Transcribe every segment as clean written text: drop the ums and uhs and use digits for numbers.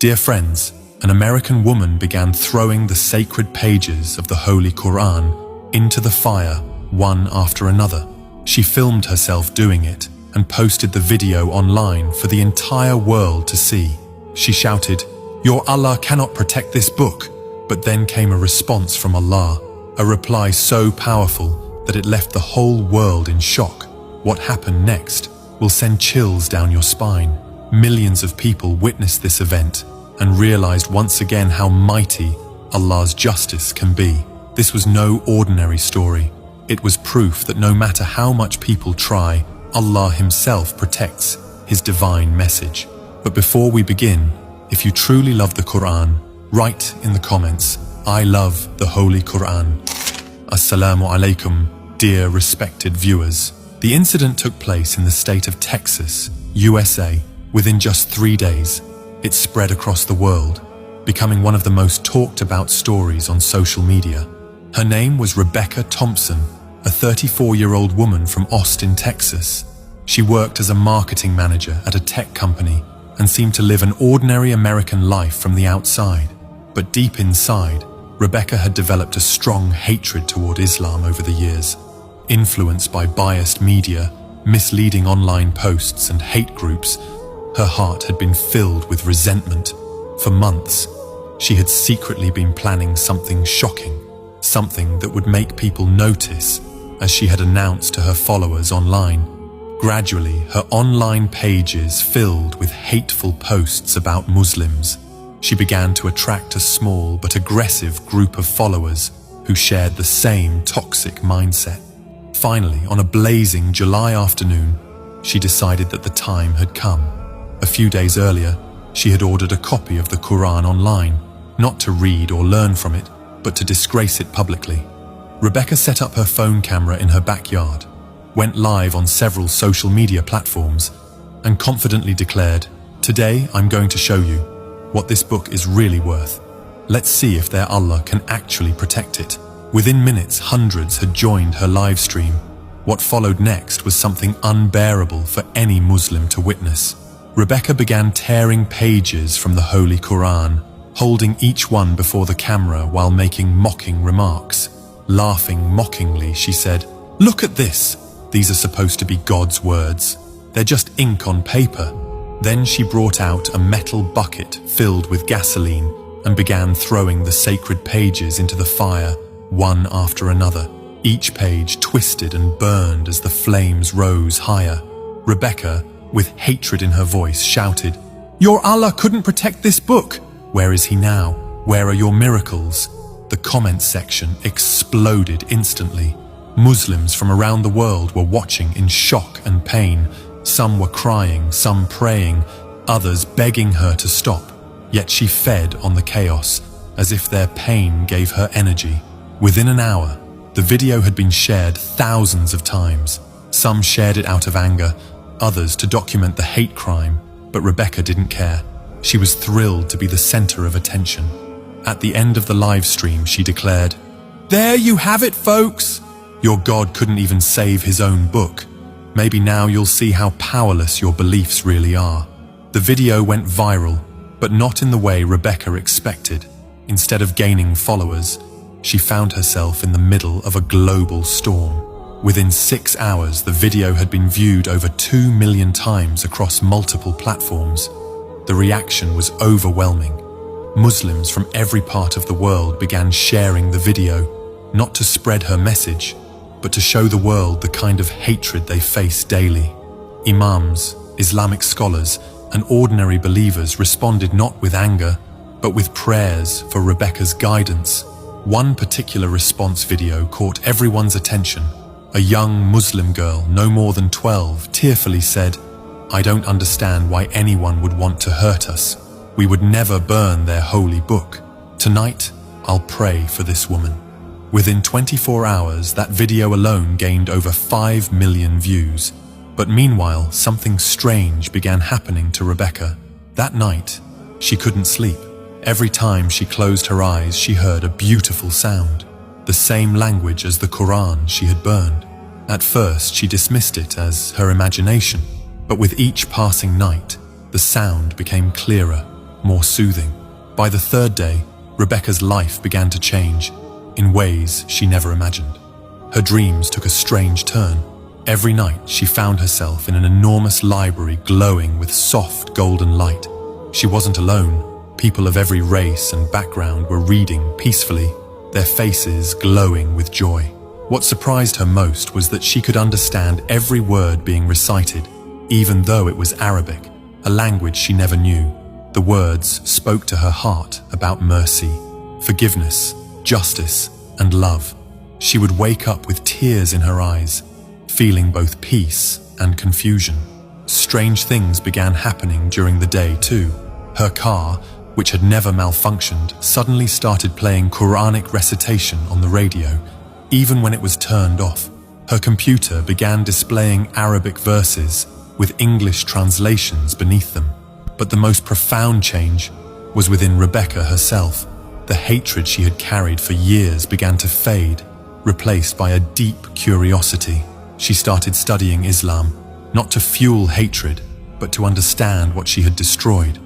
Dear friends, an American woman began throwing the sacred pages of the Holy Quran into the fire one after another. She filmed herself doing it and posted the video online for the entire world to see. She shouted, "Your Allah cannot protect this book." But then came a response from Allah, a reply so powerful that it left the whole world in shock. What happened next will send chills down your spine. Millions of people witnessed this event and realized once again how mighty Allah's justice can be. This was no ordinary story. It was proof that no matter how much people try, Allah Himself protects His divine message. But before we begin, if you truly love the Quran, write in the comments, "I love the Holy Quran." Assalamu alaikum, dear respected viewers. The incident took place in the state of Texas, USA. Within just 3 days, it spread across the world, becoming one of the most talked about stories on social media. Her name was Rebecca Thompson, a 34-year-old woman from Austin, Texas. She worked as a marketing manager at a tech company and seemed to live an ordinary American life from the outside. But deep inside, Rebecca had developed a strong hatred toward Islam over the years. Influenced by biased media, misleading online posts and hate groups, her heart had been filled with resentment. For months, she had secretly been planning something shocking, something that would make people notice, as she had announced to her followers online. Gradually, her online pages filled with hateful posts about Muslims. She began to attract a small but aggressive group of followers who shared the same toxic mindset. Finally, on a blazing July afternoon, she decided that the time had come. A few days earlier, she had ordered a copy of the Quran online, not to read or learn from it, but to disgrace it publicly. Rebecca set up her phone camera in her backyard, went live on several social media platforms, and confidently declared, "Today I'm going to show you what this book is really worth. Let's see if their Allah can actually protect it." Within minutes, hundreds had joined her live stream. What followed next was something unbearable for any Muslim to witness. Rebecca began tearing pages from the Holy Quran, holding each one before the camera while making mocking remarks. Laughing mockingly, she said, "Look at this. These are supposed to be God's words. They're just ink on paper." Then she brought out a metal bucket filled with gasoline and began throwing the sacred pages into the fire, one after another. Each page twisted and burned as the flames rose higher. Rebecca, with hatred in her voice, shouted, "Your Allah couldn't protect this book. Where is He now? Where are your miracles?" The comment section exploded instantly. Muslims from around the world were watching in shock and pain. Some were crying, some praying, others begging her to stop. Yet she fed on the chaos, as if their pain gave her energy. Within an hour, the video had been shared thousands of times. Some shared it out of anger, others to document the hate crime, but Rebecca didn't care. She was thrilled to be the center of attention. At the end of the live stream, she declared, "There you have it, folks! Your God couldn't even save His own book. Maybe now you'll see how powerless your beliefs really are." The video went viral, but not in the way Rebecca expected. Instead of gaining followers, she found herself in the middle of a global storm. Within 6 hours, the video had been viewed over 2 million times across multiple platforms. The reaction was overwhelming. Muslims from every part of the world began sharing the video, not to spread her message, but to show the world the kind of hatred they face daily. Imams, Islamic scholars, and ordinary believers responded not with anger, but with prayers for Rebecca's guidance. One particular response video caught everyone's attention. A young Muslim girl, no more than 12, tearfully said, "I don't understand why anyone would want to hurt us. We would never burn their holy book. Tonight, I'll pray for this woman." Within 24 hours, that video alone gained over 5 million views. But meanwhile, something strange began happening to Rebecca. That night, she couldn't sleep. Every time she closed her eyes, she heard a beautiful sound, the same language as the Quran she had burned. At first, she dismissed it as her imagination, but with each passing night, the sound became clearer. more soothing. By the third day, Rebecca's life began to change in ways she never imagined. Her dreams took a strange turn. Every night she found herself in an enormous library glowing with soft golden light. She wasn't alone. People of every race and background were reading peacefully, their faces glowing with joy. What surprised her most was that she could understand every word being recited, even though it was Arabic, a language she never knew. The words spoke to her heart about mercy, forgiveness, justice, and love. She would wake up with tears in her eyes, feeling both peace and confusion. Strange things began happening during the day too. Her car, which had never malfunctioned, suddenly started playing Quranic recitation on the radio, even when it was turned off. Her computer began displaying Arabic verses with English translations beneath them. But the most profound change was within Rebecca herself. The hatred she had carried for years began to fade, replaced by a deep curiosity. She started studying Islam, not to fuel hatred, but to understand what she had destroyed.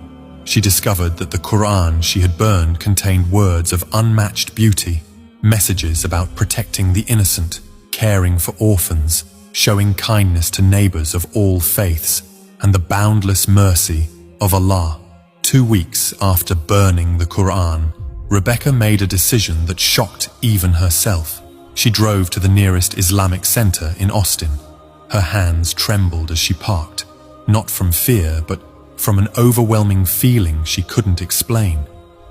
She discovered that the Quran she had burned contained words of unmatched beauty, messages about protecting the innocent, caring for orphans, showing kindness to neighbors of all faiths, and the boundless mercy of Allah. 2 weeks after burning the Quran, Rebecca made a decision that shocked even herself. She drove to the nearest Islamic center in Austin. Her hands trembled as she parked, not from fear, but from an overwhelming feeling she couldn't explain.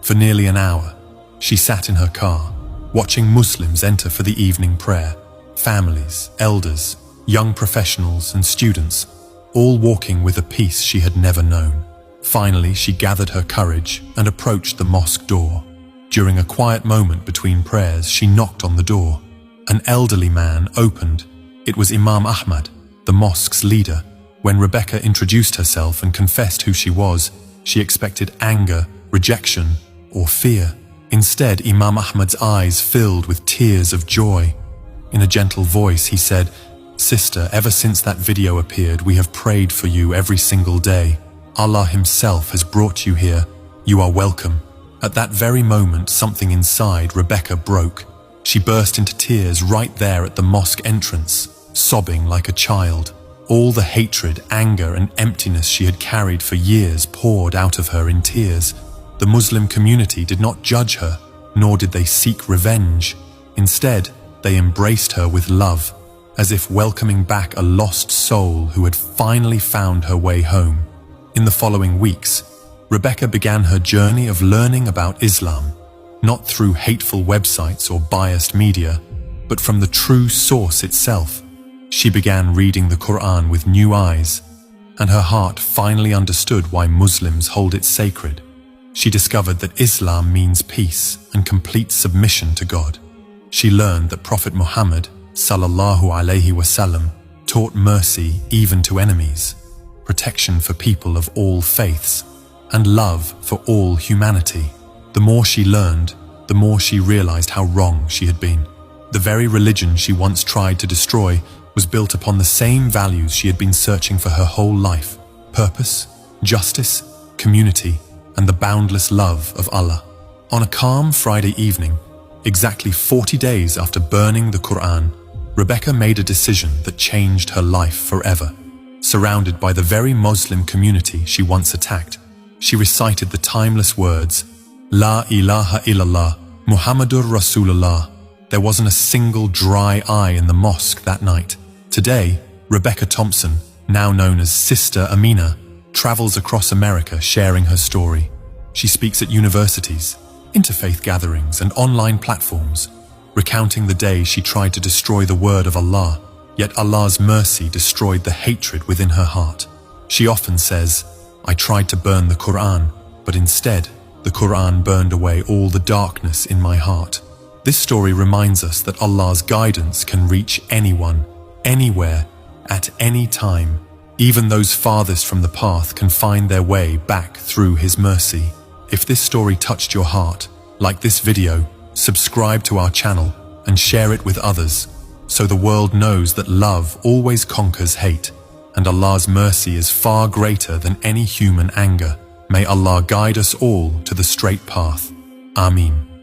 For nearly an hour, she sat in her car, watching Muslims enter for the evening prayer. Families, elders, young professionals and students, all walking with a peace she had never known. Finally, she gathered her courage and approached the mosque door. During a quiet moment between prayers, she knocked on the door. An elderly man opened. It was Imam Ahmad, the mosque's leader. When Rebecca introduced herself and confessed who she was, she expected anger, rejection, or fear. Instead, Imam Ahmad's eyes filled with tears of joy. In a gentle voice, he said, "Sister, ever since that video appeared, we have prayed for you every single day. Allah Himself has brought you here. You are welcome." At that very moment, something inside Rebecca broke. She burst into tears right there at the mosque entrance, sobbing like a child. All the hatred, anger, and emptiness she had carried for years poured out of her in tears. The Muslim community did not judge her, nor did they seek revenge. Instead, they embraced her with love, as if welcoming back a lost soul who had finally found her way home. In the following weeks, Rebecca began her journey of learning about Islam, not through hateful websites or biased media, but from the true source itself. She began reading the Quran with new eyes, and her heart finally understood why Muslims hold it sacred. She discovered that Islam means peace and complete submission to God. She learned that Prophet Muhammad sallallahu alaihi wasallam taught mercy even to enemies, protection for people of all faiths, and love for all humanity. The more she learned, the more she realized how wrong she had been. The very religion she once tried to destroy was built upon the same values she had been searching for her whole life: purpose, justice, community, and the boundless love of Allah. On a calm Friday evening, exactly 40 days after burning the Quran, Rebecca made a decision that changed her life forever. Surrounded by the very Muslim community she once attacked, she recited the timeless words, "La ilaha illallah, Muhammadur Rasulullah." There wasn't a single dry eye in the mosque that night. Today, Rebecca Thompson, now known as Sister Amina, travels across America sharing her story. She speaks at universities, interfaith gatherings, and online platforms, recounting the day she tried to destroy the word of Allah, yet Allah's mercy destroyed the hatred within her heart. She often says, "I tried to burn the Quran, but instead, the Quran burned away all the darkness in my heart." This story reminds us that Allah's guidance can reach anyone, anywhere, at any time. Even those farthest from the path can find their way back through His mercy. If this story touched your heart, like this video, subscribe to our channel and share it with others, so the world knows that love always conquers hate, and Allah's mercy is far greater than any human anger. May Allah guide us all to the straight path. Ameen.